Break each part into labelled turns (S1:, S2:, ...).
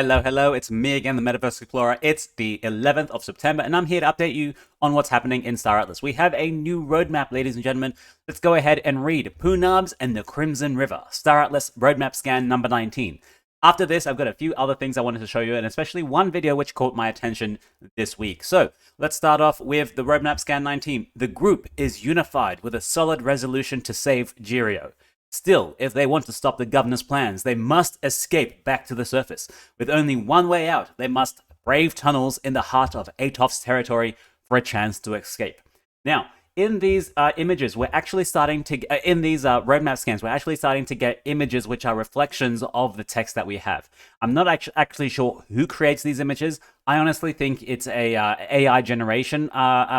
S1: Hello, hello, it's me again, the MetaVerse Explorer. It's the 11th of September, and I'm here to update you on what's happening in Star Atlas. We have a new roadmap, ladies and gentlemen. Let's go ahead and read Punabs and the Crimson River, Star Atlas Roadmap Scan number 19. After this, I've got a few other things I wanted to show you, and especially one video which caught my attention this week. So, let's start off with the Roadmap Scan 19. The group is unified with a solid resolution to save Jirio. Still, if they want to stop the governor's plans, they must escape back to the surface. With only one way out, they must brave tunnels in the heart of Atof's territory for a chance to escape. Now, in these images, we're actually starting to, in these roadmap scans, we're actually starting to get images which are reflections of the text that we have. I'm not actually sure who creates these images. I honestly think it's a AI generation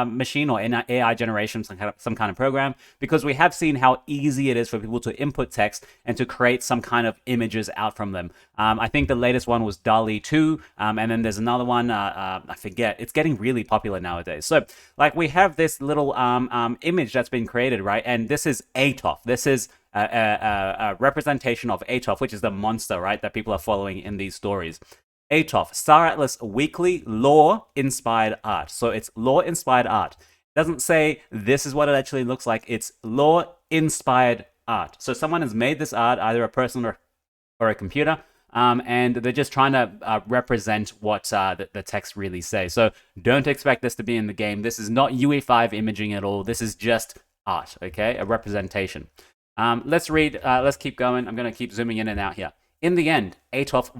S1: machine or an AI generation, some kind of program, because we have seen how easy it is for people to input text and to create some kind of images out from them. I think the latest one was DALL-E 2, and then there's another one, I forget. It's getting really popular nowadays. So, like, we have this little image that's been created, right? And this is Atof. This is a representation of Atof, which is the monster, right, that people are following in these stories. Atof, Star Atlas Weekly Lore-Inspired Art. So it's lore-inspired art. It doesn't say this is what it actually looks like. It's lore-inspired art. So someone has made this art, either a person or a computer, and they're just trying to represent what the text really says. So don't expect this to be in the game. This is not UE5 imaging at all. This is just art, okay? A representation. Let's read. Let's keep going. I'm going to keep zooming in and out here. In the end, Atof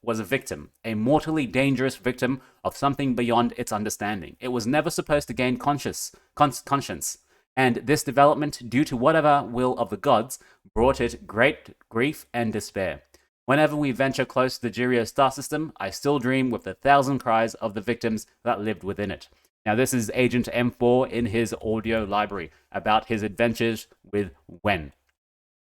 S1: was a victim, a mortally dangerous victim of something beyond its understanding. It was never supposed to gain conscience, and this development, due to whatever will of the gods, brought it great grief and despair. Whenever we venture close to the Jirio star system, I still dream with the thousand cries of the victims that lived within it. Now, this is Agent M4 in his audio library about his adventures with Wen.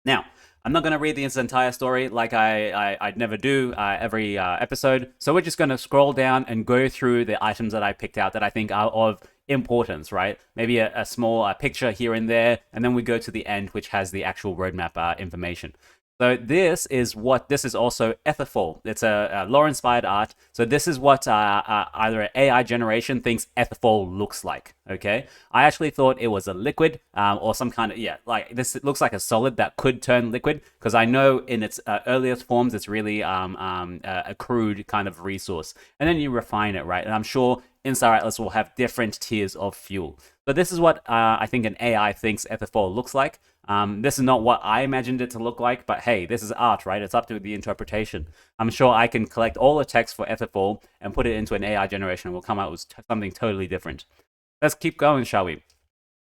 S1: Now, I'm not going to read the entire story like I'd never do every episode, so we're just going to scroll down and go through the items that I picked out that I think are of importance, right? Maybe a small picture here and there, and then we go to the end, which has the actual roadmap information. So this is also Etherful. It's a lore-inspired art. So this is what either an AI generation thinks Etherful looks like, okay? I actually thought it was a liquid or some kind of, like this looks like a solid that could turn liquid, because I know in its earliest forms, it's really a crude kind of resource. And then you refine it, right? And I'm sure in Star Atlas will have different tiers of fuel. So this is what I think an AI thinks Etherful looks like. This is not what I imagined it to look like, but hey, this is art, right? It's up to the interpretation. I'm sure I can collect all the text for Etherful and put it into an AI generation, and we'll come out with something totally different. Let's keep going, shall we?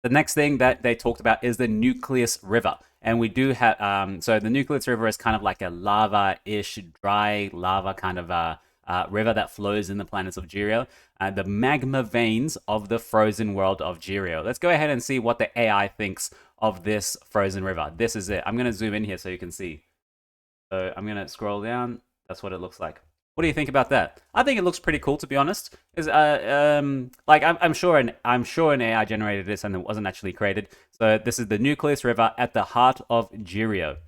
S1: The next thing that they talked about is the Nucleus River. And we do have, so the Nucleus River is kind of like a lava-ish, dry lava kind of river that flows in the planets of Jirio, the magma veins of the frozen world of Jirio. Let's go ahead and see what the AI thinks of this frozen river. This is it. I'm going to zoom in here so you can see. So I'm going to scroll down. That's what it looks like. What do you think about that? I think it looks pretty cool, to be honest. Is like I'm sure an AI generated this and it wasn't actually created. So this is the Nucleus River at the heart of Jirio.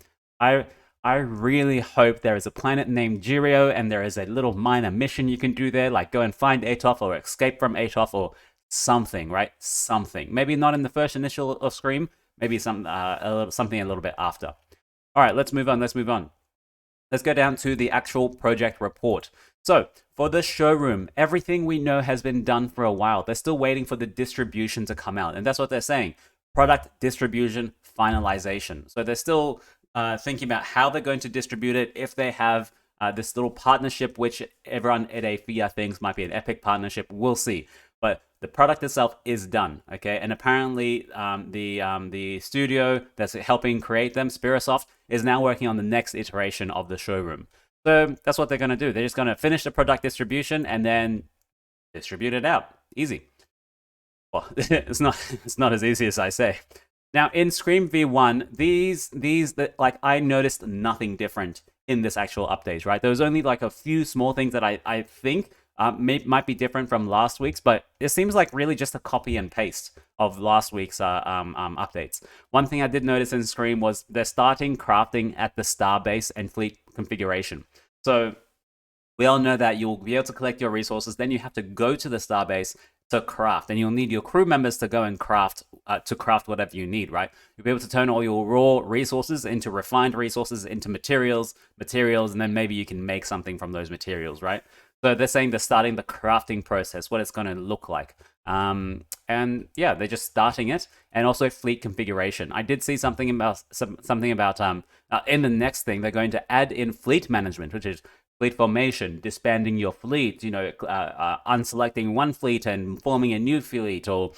S1: I really hope there is a planet named Jirio and there is a little minor mission you can do there, like go and find Atof or escape from Atof or something, right? Something. Maybe not in the first initial of Scream, maybe something a little bit after. All right, let's move on. Let's go down to the actual project report. So, for the showroom, everything we know has been done for a while. They're still waiting for the distribution to come out, and that's what they're saying. Product distribution finalization. So they're still thinking about how they're going to distribute it, if they have this little partnership, which everyone at Aephian thinks might be an epic partnership. We'll see. But the product itself is done, okay? And apparently the studio that's helping create them, Spirasoft, is now working on the next iteration of the showroom. So that's what they're going to do. They're just going to finish the product distribution and then distribute it out. Easy. Well, it's not as easy as I say. Now, in Scream V1, like, I noticed nothing different in this actual update, right? There was only like a few small things that I think might be different from last week's, but it seems like really just a copy and paste of last week's updates. One thing I did notice in Scream was they're starting crafting at the star base and fleet configuration. So We all know that you'll be able to collect your resources, then you have to go to the starbase to craft, and you'll need your crew members to go and craft whatever you need, right? You'll be able to turn all your raw resources into refined resources, into materials, and then maybe you can make something from those materials, right? So they're saying they're starting the crafting process, what it's going to look like. And yeah, they're just starting it, and also fleet configuration. I did see something about in the next thing they're going to add in fleet management, which is fleet formation, disbanding your fleet, unselecting one fleet and forming a new fleet, or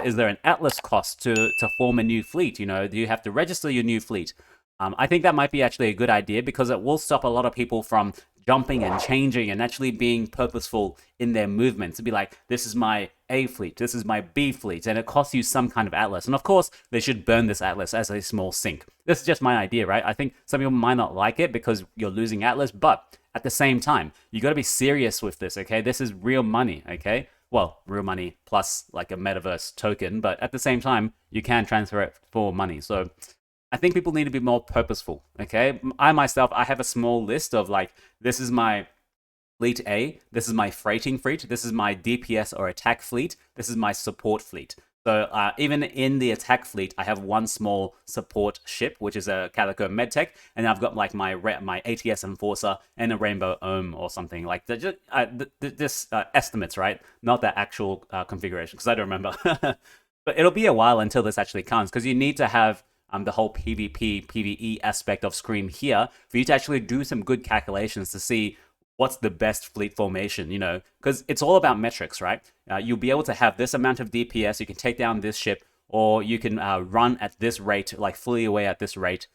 S1: is there an Atlas cost to form a new fleet? Do you have to register your new fleet? I think that might be actually a good idea, because it will stop a lot of people from jumping and changing and actually being purposeful in their movement, to be like, this is my A fleet, this is my B fleet, and it costs you some kind of Atlas. And of course, they should burn this Atlas as a small sink. This is just my idea, right? I think some people might not like it because you're losing Atlas, but at the same time, you got to be serious with this, okay? This is real money, okay? Well, real money plus like a metaverse token, but at the same time, you can transfer it for money. So I think people need to be more purposeful, okay? I myself, I have a small list of like, this is my fleet A, this is my freighting fleet, this is my DPS or attack fleet, this is my support fleet. So even in the attack fleet, I have one small support ship, which is a Calico Medtech, and I've got like my ATS Enforcer and a Rainbow Ohm or something. Like just estimates, right? Not the actual configuration, because I don't remember. But it'll be a while until this actually comes, because you need to have the whole PvP, PvE aspect of Scream here for you to actually do some good calculations to see what's the best fleet formation, because it's all about metrics, right? You'll be able to have this amount of DPS, you can take down this ship, or you can run at this rate, like fully away at this rate.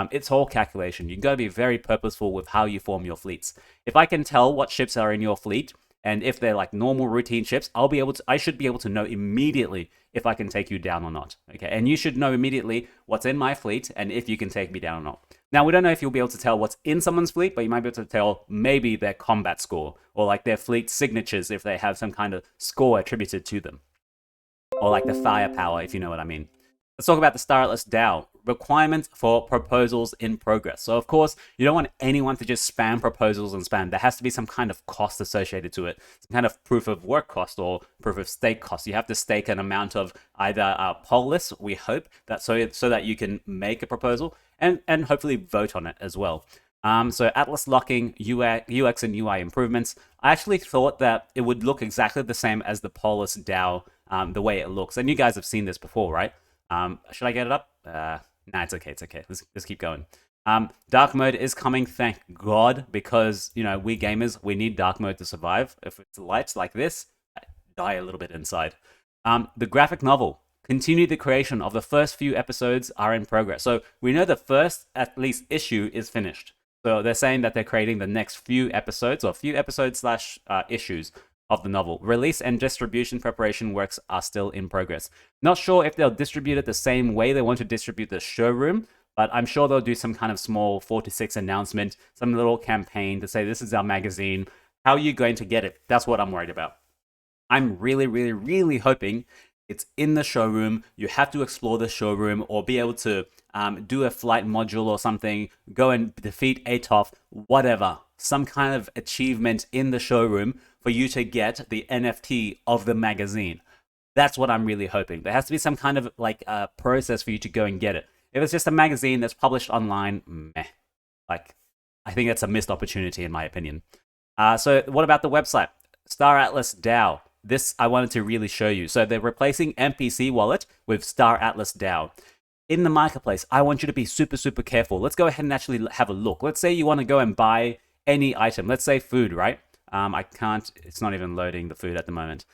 S1: It's all calculation. You've got to be very purposeful with how you form your fleets. If I can tell what ships are in your fleet, and if they're like normal routine ships, I should be able to know immediately if I can take you down or not. Okay, and you should know immediately what's in my fleet and if you can take me down or not. Now, we don't know if you'll be able to tell what's in someone's fleet, but you might be able to tell maybe their combat score, or like their fleet signatures if they have some kind of score attributed to them. Or like the firepower, if you know what I mean. Let's talk about the Star Atlas DAO. Requirements for proposals in progress. So of course, you don't want anyone to just spam proposals and spam. There has to be some kind of cost associated to it. Some kind of proof of work cost or proof of stake cost. You have to stake an amount of either polis, we hope, that so that you can make a proposal and hopefully vote on it as well. So Atlas locking, UX and UI improvements. I actually thought that it would look exactly the same as the Polis DAO, the way it looks. And you guys have seen this before, right? Should I get it up? Nah, it's okay. Let's keep going. Dark mode is coming, thank God, because, we gamers, we need dark mode to survive. If it's lights like this, I die a little bit inside. The graphic novel. Continue the creation of the first few episodes are in progress. So we know the first, at least, issue is finished. So they're saying that they're creating the next few episodes, or few episodes / issues of the novel. Release and distribution preparation works are still in progress. Not sure if they'll distribute it the same way they want to distribute the Showroom, but I'm sure they'll do some kind of small 4-6 announcement, some little campaign to say, this is our magazine. How are you going to get it? That's what I'm worried about. I'm really, really, really hoping it's in the Showroom. You have to explore the Showroom or be able to do a flight module or something, go and defeat Atof, whatever. Some kind of achievement in the Showroom for you to get the NFT of the magazine. That's what I'm really hoping. There has to be some kind of like process for you to go and get it. If it's just a magazine that's published online, meh. Like, I think that's a missed opportunity in my opinion. So what about the website? Star Atlas DAO. This I wanted to really show you. So they're replacing MPC Wallet with Star Atlas DAO. In the marketplace, I want you to be super, super careful. Let's go ahead and actually have a look. Let's say you want to go and buy any item. Let's say food, right? I can't, it's not even loading the food at the moment.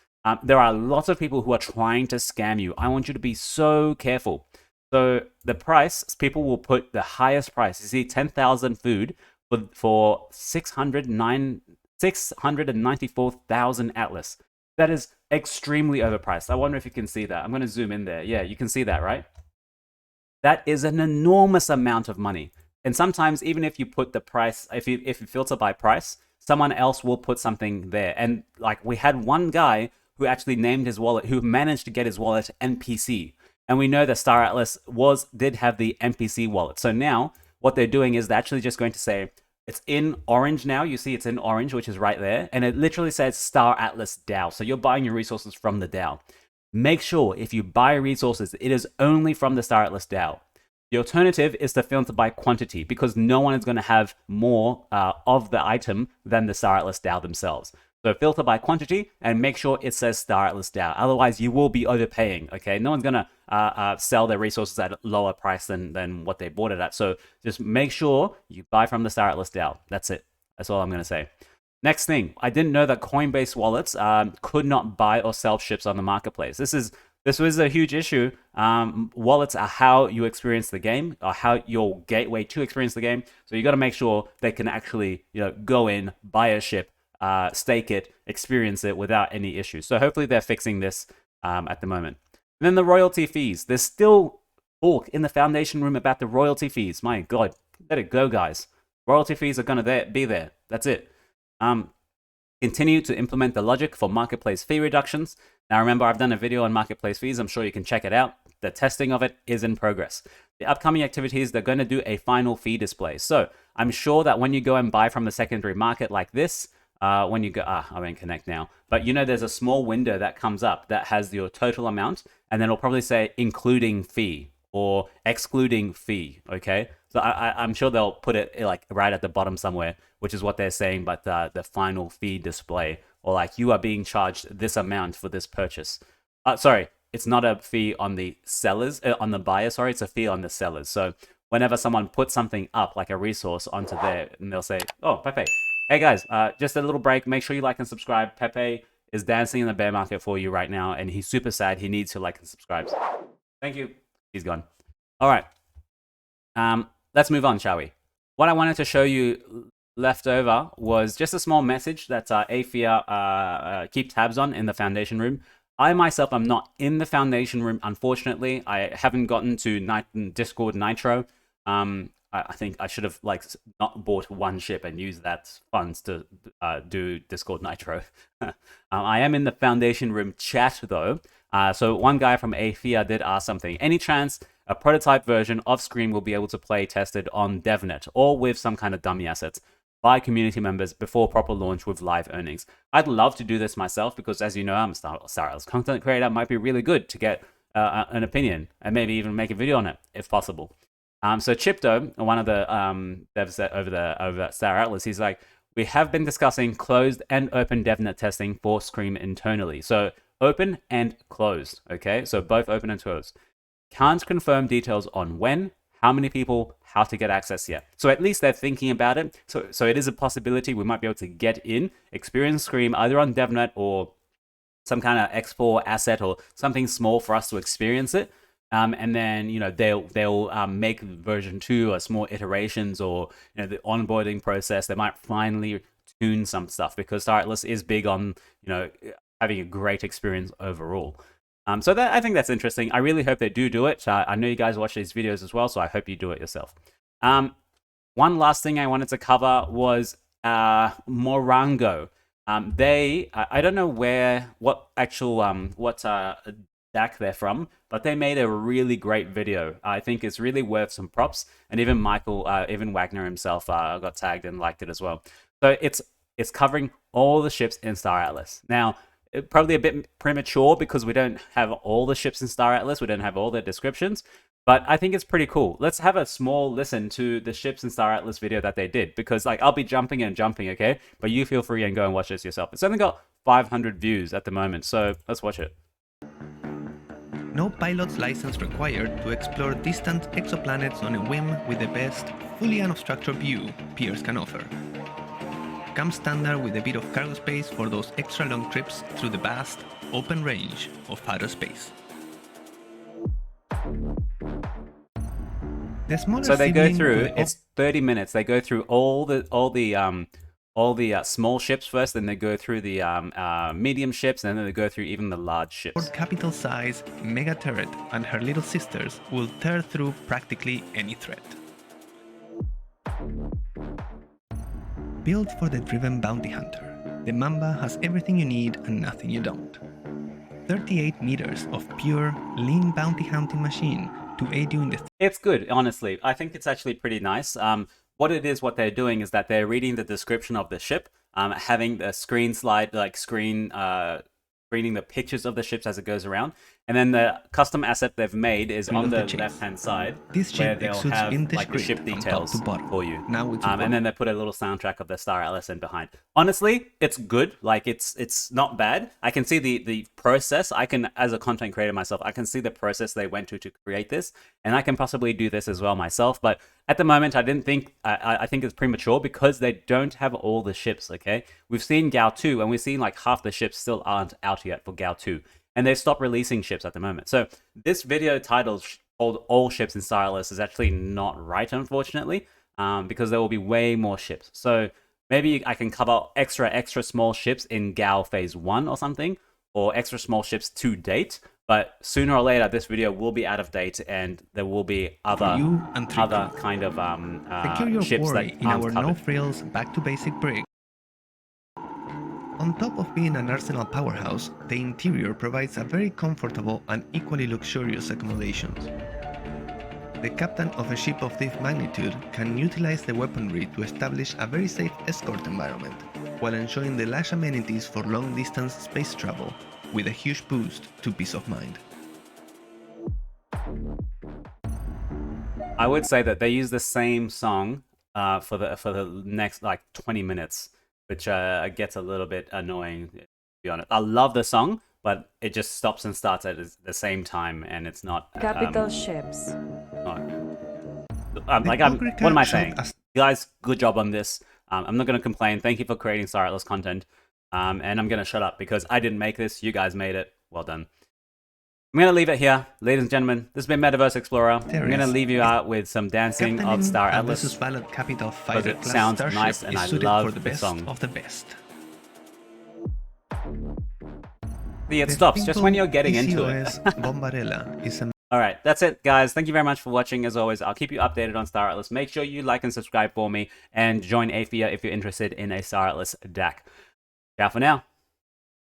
S1: There are lots of people who are trying to scam you. I want you to be so careful. So the price, people will put the highest price. You see 10,000 food for 694,000 Atlas. That is extremely overpriced. I wonder if you can see that. I'm going to zoom in there. Yeah, you can see that, right? That is an enormous amount of money. And sometimes even if you put the price, if you filter by price, someone else will put something there. And like we had one guy who actually named his wallet, who managed to get his wallet NPC. And we know that Star Atlas did have the NPC wallet. So now what they're doing is they're actually just going to say, It's in orange now. You see it's in orange, which is right there. And it literally says Star Atlas DAO. So you're buying your resources from the DAO. Make sure if you buy resources, it is only from the Star Atlas DAO. The alternative is to filter by quantity because no one is going to have more of the item than the Star Atlas DAO themselves. So filter by quantity and make sure it says Star Atlas DAO. Otherwise, you will be overpaying, okay? No one's going to sell their resources at a lower price than what they bought it at. So just make sure you buy from the Star Atlas DAO. That's it. That's all I'm going to say. Next thing, I didn't know that Coinbase wallets could not buy or sell ships on the marketplace. This was a huge issue. Wallets are how you experience the game, or how your gateway to experience the game. So you got to make sure they can actually, go in, buy a ship, stake it, experience it without any issues. So hopefully they're fixing this at the moment. And then the royalty fees. There's still talk in the foundation room about the royalty fees. My God, let it go, guys. Royalty fees are going to be there. That's it. Continue to implement the logic for marketplace fee reductions. Now remember, I've done a video on marketplace fees. I'm sure you can check it out. The testing of it is in progress. The upcoming activities, they're going to do a final fee display. So I'm sure that when you go and buy from the secondary market like this, when you go, I won't connect now, but there's a small window that comes up that has your total amount, and then it'll probably say including fee or excluding fee, okay? So I'm sure they'll put it like right at the bottom somewhere, which is what they're saying, but the final fee display, or like you are being charged this amount for this purchase. Sorry, it's not a fee on the sellers, on the buyer, sorry, it's a fee on the sellers. So whenever someone puts something up, like a resource onto there, and they'll say, oh, Pepe, hey guys, just a little break, make sure you like and subscribe. Pepe is dancing in the bear market for you right now, and he's super sad, he needs to like and subscribe. Thank you. He's gone. All right. Let's move on, shall we? What I wanted to show you left over was just a small message that Aephian keep tabs on in the foundation room. I myself am not in the foundation room, unfortunately. I haven't gotten to Discord Nitro. I think I should have not bought one ship and used that funds to do Discord Nitro. I am in the foundation room chat though. So one guy from Aephian did ask something. Any chance a prototype version of Scream will be able to play tested on DevNet or with some kind of dummy assets by community members before proper launch with live earnings? I'd love to do this myself because, as you know, I'm a Star Atlas content creator. It might be really good to get an opinion and maybe even make a video on it if possible. So Chipto, one of the devs over at Star Atlas, he's like, we have been discussing closed and open DevNet testing for Scream internally. So open and closed, okay? So both open and closed. Can't confirm details on when, how many people, how to get access yet. So at least they're thinking about it. So it is a possibility we might be able to get in, experience Scream either on DevNet or some kind of X4 asset or something small for us to experience it. And then they'll make version 2 or small iterations, or the onboarding process. They might finally tune some stuff because Star Atlas is big on having a great experience overall. So I think that's interesting. I really hope they do it. I know you guys watch these videos as well, so I hope you do it yourself. One last thing I wanted to cover was MORONGO. I don't know what DAC they're from, but they made a really great video. I think it's really worth some props, and even even Wagner himself got tagged and liked it as well. So it's covering all the ships in Star Atlas. Now, probably a bit premature because we don't have all the ships in Star Atlas. We don't have all their descriptions, but I think it's pretty cool. Let's have a small listen to the ships in Star Atlas video that they did, because I'll be jumping, okay? But you feel free and go and watch this yourself. It's only got 500 views at the moment, so let's watch it.
S2: No pilot's license required to explore distant exoplanets on a whim with the best, fully unobstructed view Piers can offer. Comes standard with a bit of cargo space for those extra long trips through the vast, open range of outer space.
S1: So they go through, it's 30 minutes. They go through all the small ships first, then they go through the medium ships, and then they go through even the large ships.
S2: Capital size Mega Turret and her little sisters will tear through practically any threat. Built for the driven bounty hunter, the Mamba has everything you need and nothing you don't. 38 meters of pure, lean bounty hunting machine to aid you in the...
S1: It's good, honestly. I think it's actually pretty nice. what they're doing is that they're reading the description of the ship, having the screen slide, like screening the pictures of the ships as it goes around, and then the custom asset they've made is on the left-hand side,
S2: This
S1: where
S2: ship
S1: they'll
S2: exudes
S1: have
S2: vintage
S1: like the ship
S2: grit from top
S1: details
S2: to bottom.
S1: for you.
S2: Now it's
S1: And then they put a little soundtrack of the Star Atlas in behind. Honestly, it's good. Like it's not bad. I can see the process. I can, as a content creator myself, I can see the process they went to create this, and I can possibly do this as well myself. But at the moment, I didn't think. I think it's premature because they don't have all the ships. Okay, we've seen Gao 2, and we've seen like half the ships still aren't out yet for Gao 2, and they've stopped releasing ships at the moment. So this video title called "All Ships in Star Atlas" is actually not right, unfortunately, because there will be way more ships. So maybe I can cover extra small ships in Gao Phase 1 or something, or extra small ships to date. But sooner or later, this video will be out of date, and there will be other kind of
S2: secure your
S1: ships
S2: quarry
S1: that
S2: in
S1: aren't
S2: our
S1: covered.
S2: no-frills, back-to-basic brick. On top of being an arsenal powerhouse, the interior provides a very comfortable and equally luxurious accommodations. The captain of a ship of this magnitude can utilize the weaponry to establish a very safe escort environment, while enjoying the lush amenities for long-distance space travel, with a huge boost to peace of mind.
S1: I would say that they use the same song for the next like 20 minutes, which gets a little bit annoying, to be honest. I love the song, but it just stops and starts at the same time, and it's not
S3: Capital ships.
S1: what am I saying? You guys, good job on this. I'm not going to complain. Thank you for creating Star Atlas content. And I'm going to shut up because I didn't make this. You guys made it. Well done. I'm going to leave it here. Ladies and gentlemen, this has been MetaVerse Explorer. I'm going to leave you out with some dancing of Star Atlas because it sounds nice and I love the song.
S2: Of the best.
S1: See, it stops just when you're getting into it.
S2: Bombarella is a
S1: Alright, that's it, guys. Thank you very much for watching. As always, I'll keep you updated on Star Atlas. Make sure you like and subscribe for me, and join Aephian if you're interested in a Star Atlas deck. Ciao for now.